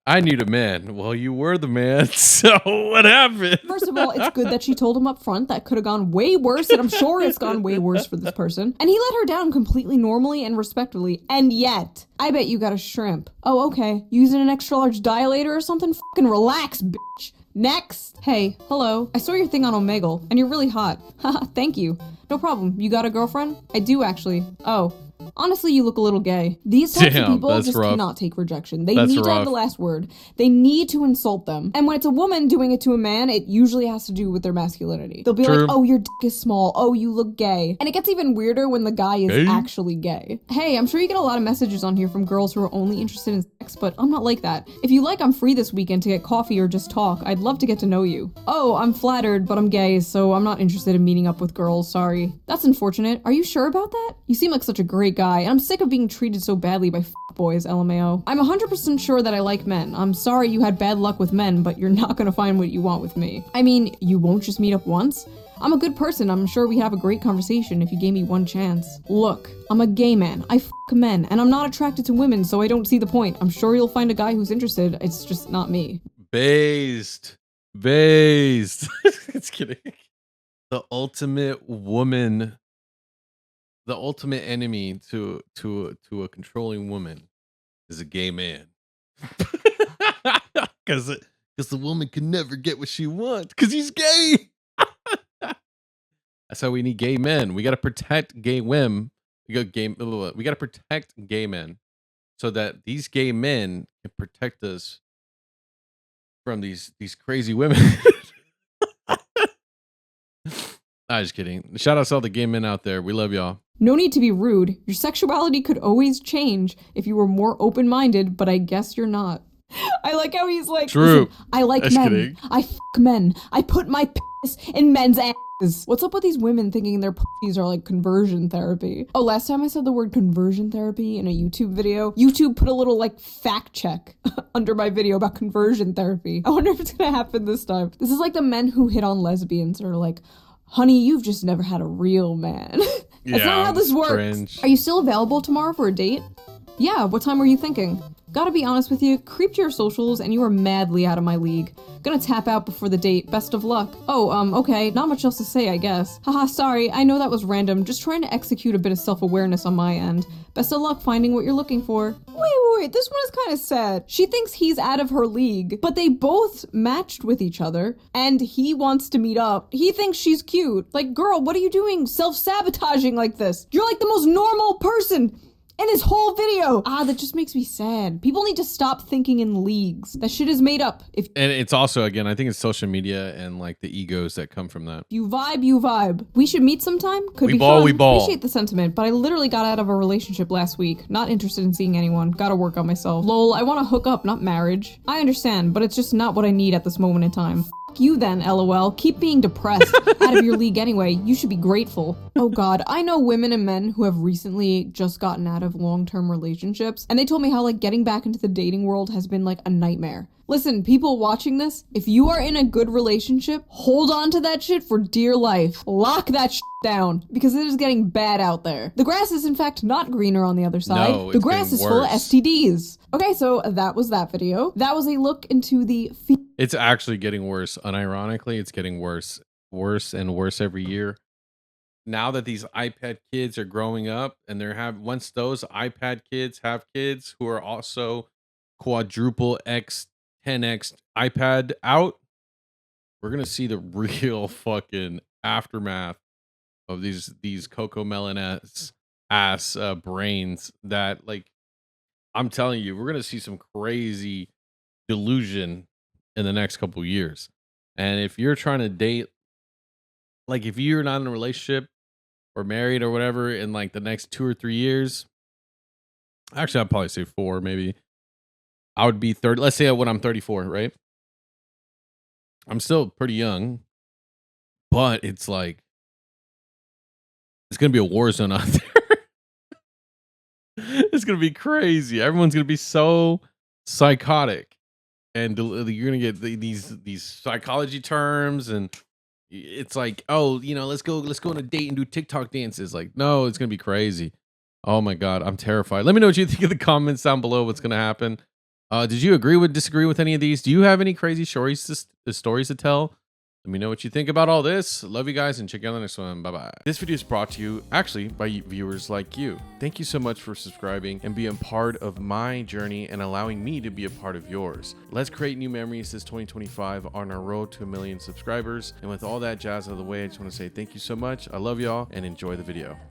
I need a man. Well, you were the man, so what happened? First of all, it's good that she told him up front. That could have gone way worse, and I'm sure it's gone way worse for this person. And he let her down completely normally and respectfully, and yet, I bet you got a shrimp. Oh, okay. Using an extra large dilator or something? Fucking relax, bitch. Next. Hey, hello. I saw your thing on Omegle, and you're really hot. Haha, thank you. No problem. You got a girlfriend? I do, actually. Oh. Honestly, you look a little gay. These types of Damn, people that's just rough. cannot take rejection. They That's need to have rough. the last word. They need to insult them. And when it's a woman doing it to a man, it usually has to do with their masculinity. They'll be True. like, oh, your dick is small. Oh, you look gay. And it gets even weirder when the guy is Gay? actually gay. Hey, I'm sure you get a lot of messages on here from girls who are only interested in sex, but I'm not like that. If you like, I'm free this weekend to get coffee or just talk. I'd love to get to know you. Oh, I'm flattered, but I'm gay, so I'm not interested in meeting up with girls, sorry. That's unfortunate. Are you sure about that? You seem like such a great guy, and I'm sick of being treated so badly by boys, LMAO. I'm 100% sure that I like men. I'm sorry you had bad luck with men, but you're not gonna find what you want with me. I mean, you won't just meet up once? I'm a good person. I'm sure we'd have a great conversation if you gave me one chance. Look, I'm a gay man. I f men, and I'm not attracted to women, so I don't see the point. I'm sure you'll find a guy who's interested. It's just not me. Based. Just kidding. The ultimate woman, the ultimate enemy to a controlling woman is a gay man. Because the woman can never get what she wants because he's gay. That's how we need gay men. We got to protect gay women. We got to protect gay men so that these gay men can protect us from these crazy women. I'm just kidding. Shout out to all the gay men out there. We love y'all. No need to be rude. Your sexuality could always change if you were more open-minded, but I guess you're not. I like how he's like, True. Listen, I like Just men. kidding. I f men. I put my penis in men's asses. What's up with these women thinking their pussies are like conversion therapy? Oh, last time I said the word conversion therapy in a YouTube video, YouTube put a little like fact check under my video about conversion therapy. I wonder if it's gonna happen this time. This is like the men who hit on lesbians or like, honey, you've just never had a real man. That's not how this works. Cringe. Are you still available tomorrow for a date? Yeah, what time were you thinking? Gotta be honest with you, creeped your socials and you are madly out of my league. Gonna tap out before the date, best of luck. Oh, okay, not much else to say, I guess. Haha, sorry, I know that was random, just trying to execute a bit of self-awareness on my end. Best of luck finding what you're looking for. Wait, this one is kind of sad. She thinks he's out of her league, but they both matched with each other, and he wants to meet up. He thinks she's cute. Like, girl, what are you doing self-sabotaging like this? You're like the most normal person in this whole video. That just makes me sad. People need to stop thinking in leagues. That shit is made up. If And it's also, again, I think it's social media and like the egos that come from that. you vibe, you vibe. We should meet sometime. Could We be ball, fun. we ball. Appreciate the sentiment, but I literally got out of a relationship last week. Not interested in seeing anyone. Gotta work on myself. Lol, I want to hook up, not marriage. I understand, but it's just not what I need at this moment in time. F you then, LOL. Keep being depressed. Out of your league anyway. You should be grateful. Oh god, I know women and men who have recently just gotten out of long-term relationships, and they told me how like getting back into the dating world has been like a nightmare. Listen, people watching this, if you are in a good relationship, hold on to that shit for dear life. Lock that shit down, because it is getting bad out there. The grass is in fact not greener on the other side. No, the it's grass getting is full of worse. STDs. Okay, so that was that video. That was a look into the It's actually getting worse. Unironically, it's getting worse and worse every year. Now that these iPad kids are growing up and once those iPad kids have kids who are also quadruple X, 10X iPad out, we're going to see the real fucking aftermath of these Coco Melon ass brains that, like, I'm telling you, we're going to see some crazy delusion in the next couple years. And if you're trying to date, like if you're not in a relationship or married or whatever in like the next 2 or 3 years, actually I'd probably say 4 maybe. I would be 30. Let's say when I'm 34, right? I'm still pretty young, but it's like it's gonna be a war zone out there. It's gonna be crazy. Everyone's gonna be so psychotic, and you're gonna get these psychology terms, and it's like, oh, let's go on a date and do TikTok dances. Like, no, it's gonna be crazy. Oh my god, I'm terrified. Let me know what you think in the comments down below. What's gonna happen? Did you disagree with any of these? Do you have any crazy stories to tell? Let me know what you think about all this. Love you guys and check you out on the next one. Bye-bye. This video is brought to you actually by viewers like you. Thank you so much for subscribing and being part of my journey and allowing me to be a part of yours. Let's create new memories this 2025 on our road to 1 million subscribers. And with all that jazz out of the way, I just want to say thank you so much. I love y'all and enjoy the video.